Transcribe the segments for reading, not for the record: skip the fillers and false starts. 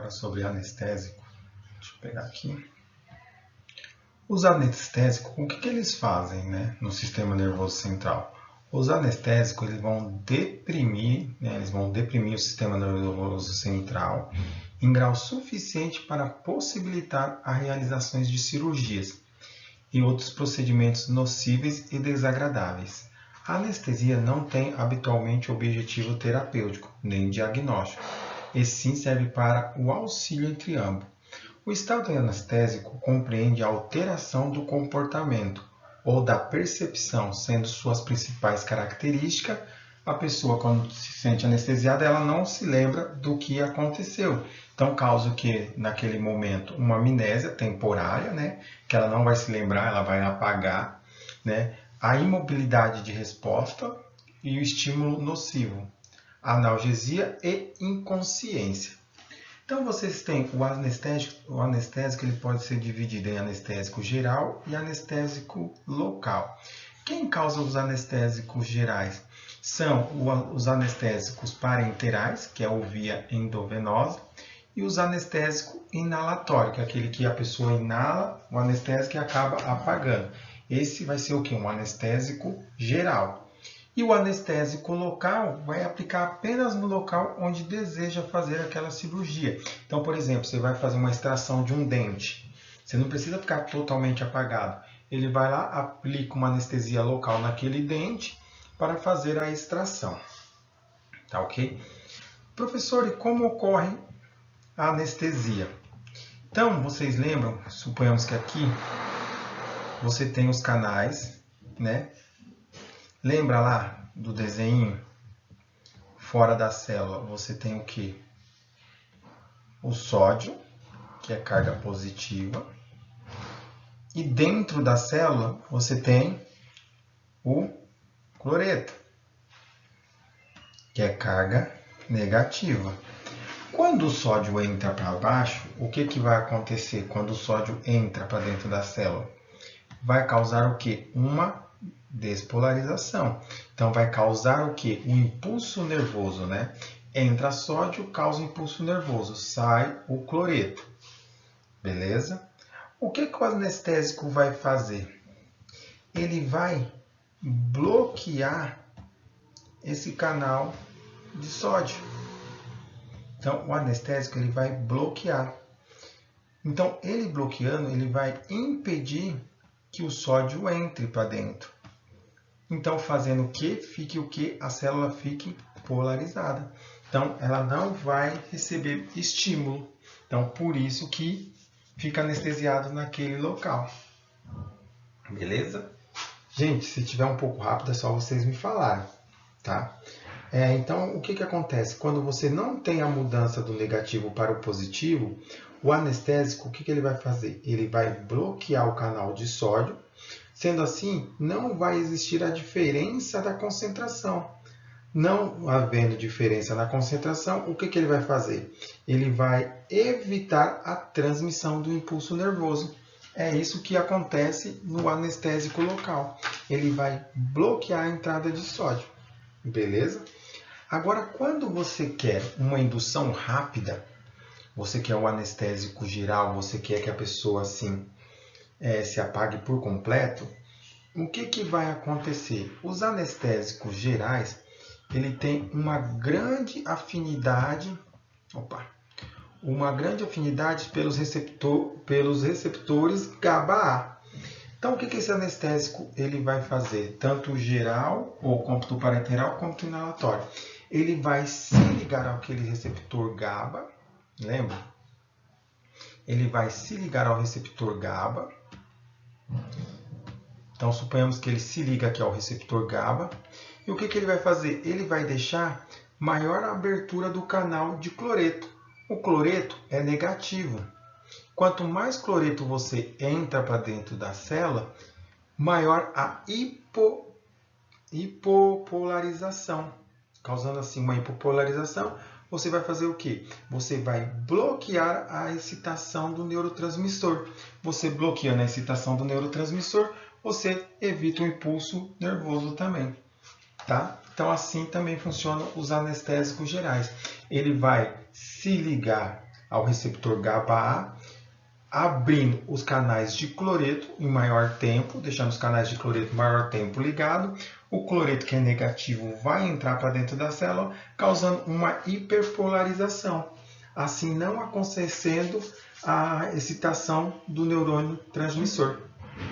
agora sobre anestésico. Deixa eu pegar aqui. Os anestésicos, o que eles fazem, né, no sistema nervoso central? Os anestésicos eles vão deprimir, o sistema nervoso central em grau suficiente para possibilitar a realização de cirurgias e outros procedimentos nocíveis e desagradáveis. A anestesia não tem habitualmente objetivo terapêutico, nem diagnóstico, e sim serve para o auxílio entre ambos. O estado anestésico compreende a alteração do comportamento ou da percepção, sendo suas principais características. A pessoa, quando se sente anestesiada, ela não se lembra do que aconteceu. Então, causa o que, naquele momento, uma amnésia temporária, né? Que ela não vai se lembrar, ela vai apagar, né? A imobilidade de resposta e o estímulo nocivo, analgesia e inconsciência. Então, vocês têm o anestésico ele pode ser dividido em anestésico geral e anestésico local. Quem causa os anestésicos gerais? São os anestésicos parenterais, que é o via endovenosa, e os anestésicos inalatórios, que é aquele que a pessoa inala o anestésico e acaba apagando. Esse vai ser o quê? Um anestésico geral. E o anestésico local vai aplicar apenas no local onde deseja fazer aquela cirurgia. Então, por exemplo, você vai fazer uma extração de um dente. Você não precisa ficar totalmente apagado. Ele vai lá, aplica uma anestesia local naquele dente para fazer a extração. Tá ok? Professor, e como ocorre a anestesia? Então, vocês lembram, suponhamos que aqui você tem os canais, né? Lembra lá do desenho? Fora da célula você tem o que? O sódio, que é carga positiva. E dentro da célula você tem o cloreto, que é carga negativa. Quando o sódio entra para baixo, o que vai acontecer quando o sódio entra para dentro da célula? Vai causar o que? Uma despolarização. Então, vai causar o que? Um impulso nervoso, né? Entra sódio, causa impulso nervoso. Sai o cloreto. Beleza? O que o anestésico vai fazer? Ele vai bloquear esse canal de sódio. Então, o anestésico ele vai bloquear. Então, ele bloqueando, ele vai impedir que o sódio entre para dentro. Então, fazendo que fique o que? A célula fique polarizada. Então, ela não vai receber estímulo. Então, por isso que fica anestesiado naquele local. Beleza? Gente, se tiver um pouco rápido, é só vocês me falarem, tá? Então, o que acontece? Quando você não tem a mudança do negativo para o positivo, o anestésico, o que ele vai fazer? Ele vai bloquear o canal de sódio. Sendo assim, não vai existir a diferença da concentração. Não havendo diferença na concentração, o que ele vai fazer? Ele vai evitar a transmissão do impulso nervoso. É isso que acontece no anestésico local. Ele vai bloquear a entrada de sódio. Beleza? Agora, quando você quer uma indução rápida, você quer um anestésico geral, você quer que a pessoa assim se apague por completo, o que vai acontecer? Os anestésicos gerais, ele tem uma grande afinidade, pelos receptores GABA-A. Então, o que esse anestésico ele vai fazer? Tanto geral, ou quanto parenteral, quanto inalatório. Ele vai se ligar àquele receptor GABA, lembra? Ele vai se ligar ao receptor GABA. Então, suponhamos que ele se liga aqui ao receptor GABA. E o que ele vai fazer? Ele vai deixar maior abertura do canal de cloreto. O cloreto é negativo. Quanto mais cloreto você entra para dentro da célula, maior a hipopolarização. Causando assim uma hipopolarização, você vai fazer o quê? Você vai bloquear a excitação do neurotransmissor. Você bloqueando a excitação do neurotransmissor, você evita o impulso nervoso também. Tá? Então, assim também funcionam os anestésicos gerais. Ele vai se ligar ao receptor GABA-A, abrindo os canais de cloreto em maior tempo, deixando os canais de cloreto maior tempo ligados. O cloreto que é negativo vai entrar para dentro da célula, causando uma hiperpolarização, assim não acontecendo a excitação do neurônio transmissor.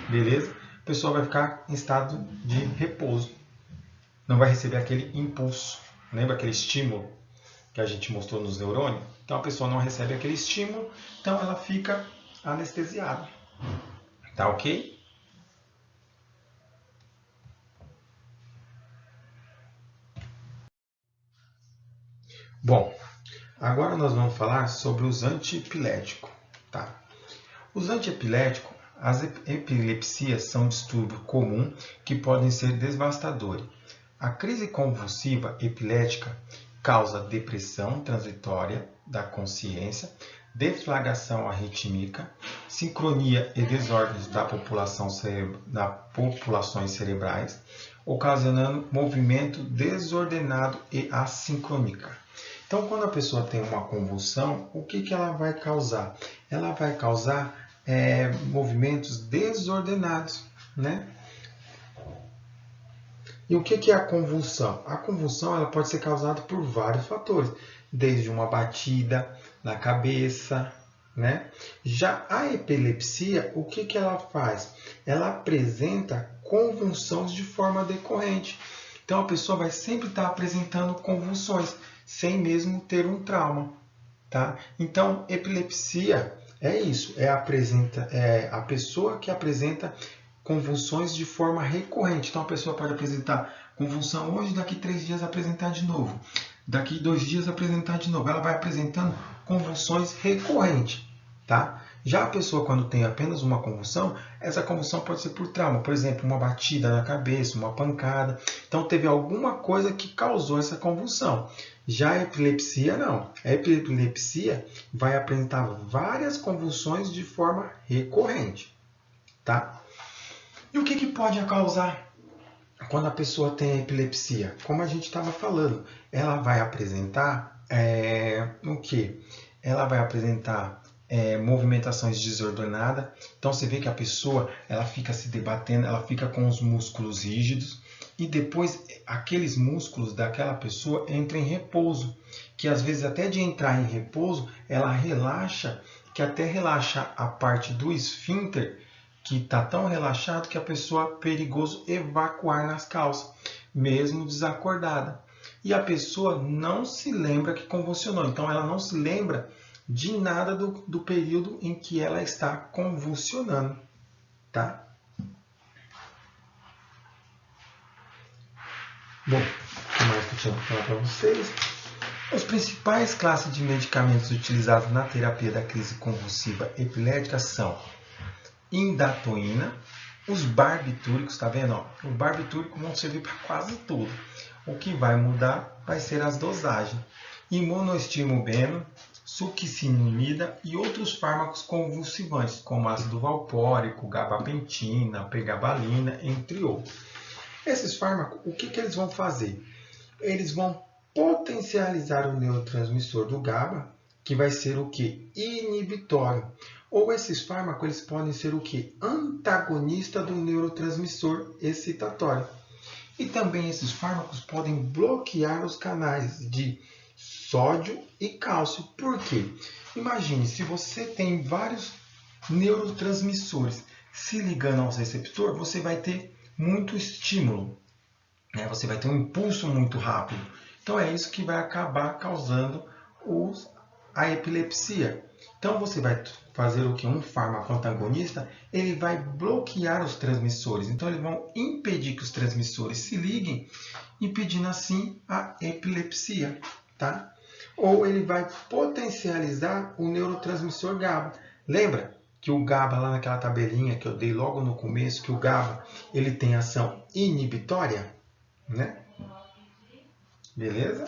Beleza? A pessoa vai ficar em estado de repouso. Não vai receber aquele impulso. Lembra aquele estímulo que a gente mostrou nos neurônios? Então a pessoa não recebe aquele estímulo, então ela fica anestesiada. Tá ok? Bom, agora nós vamos falar sobre os antiepiléticos. Tá? Os antiepiléticos, as epilepsias são um distúrbio comum que podem ser devastadores. A crise convulsiva epilética causa depressão transitória da consciência, deflagração arritmítica, sincronia e desordens das populações cerebrais, ocasionando movimento desordenado e assincrônica. Então, quando a pessoa tem uma convulsão, o que ela vai causar? Ela vai causar movimentos desordenados, né? E o que é a convulsão? A convulsão ela pode ser causada por vários fatores, desde uma batida na cabeça, né? Já a epilepsia, o que ela faz? Ela apresenta convulsões de forma decorrente. Então a pessoa vai sempre estar apresentando convulsões, sem mesmo ter um trauma. Tá? Então, epilepsia é isso, é a pessoa que apresenta convulsões de forma recorrente. Então, a pessoa pode apresentar convulsão hoje, daqui 3 dias apresentar de novo. Daqui 2 dias apresentar de novo. Ela vai apresentando convulsões recorrentes. Tá? Já a pessoa, quando tem apenas uma convulsão, essa convulsão pode ser por trauma. Por exemplo, uma batida na cabeça, uma pancada. Então, teve alguma coisa que causou essa convulsão. Já a epilepsia, não. A epilepsia vai apresentar várias convulsões de forma recorrente. Tá? E o que pode causar quando a pessoa tem epilepsia? Como a gente estava falando, ela vai apresentar o quê? Ela vai apresentar movimentações desordenadas. Então você vê que a pessoa ela fica se debatendo, ela fica com os músculos rígidos e depois aqueles músculos daquela pessoa entram em repouso, que às vezes até de entrar em repouso ela relaxa, que até relaxa a parte do esfíncter, que está tão relaxado que a pessoa é perigoso evacuar nas calças, mesmo desacordada. E a pessoa não se lembra que convulsionou, então ela não se lembra de nada do período em que ela está convulsionando. Tá? Bom, o que mais que eu tinha para falar para vocês? As principais classes de medicamentos utilizados na terapia da crise convulsiva epilética são indatoína, os barbitúricos, tá vendo? Ó, os barbitúricos vão servir para quase tudo. O que vai mudar vai ser as dosagens. Imunoestimulbeno, succinimida e outros fármacos convulsivantes, como ácido valpórico, gabapentina, pregabalina, entre outros. Esses fármacos, o que eles vão fazer? Eles vão potencializar o neurotransmissor do GABA, que vai ser o que? Inibitório. Ou esses fármacos eles podem ser o que? Antagonista do neurotransmissor excitatório. E também esses fármacos podem bloquear os canais de sódio e cálcio. Por quê? Imagine, se você tem vários neurotransmissores se ligando aos receptores, você vai ter muito estímulo, né? Você vai ter um impulso muito rápido. Então é isso que vai acabar causando a epilepsia. Então você vai fazer o que? Um fármaco antagonista, ele vai bloquear os transmissores. Então eles vão impedir que os transmissores se liguem, impedindo assim a epilepsia. Tá? Ou ele vai potencializar o neurotransmissor GABA. Lembra que o GABA, lá naquela tabelinha que eu dei logo no começo, que o GABA ele tem ação inibitória? Né? Beleza?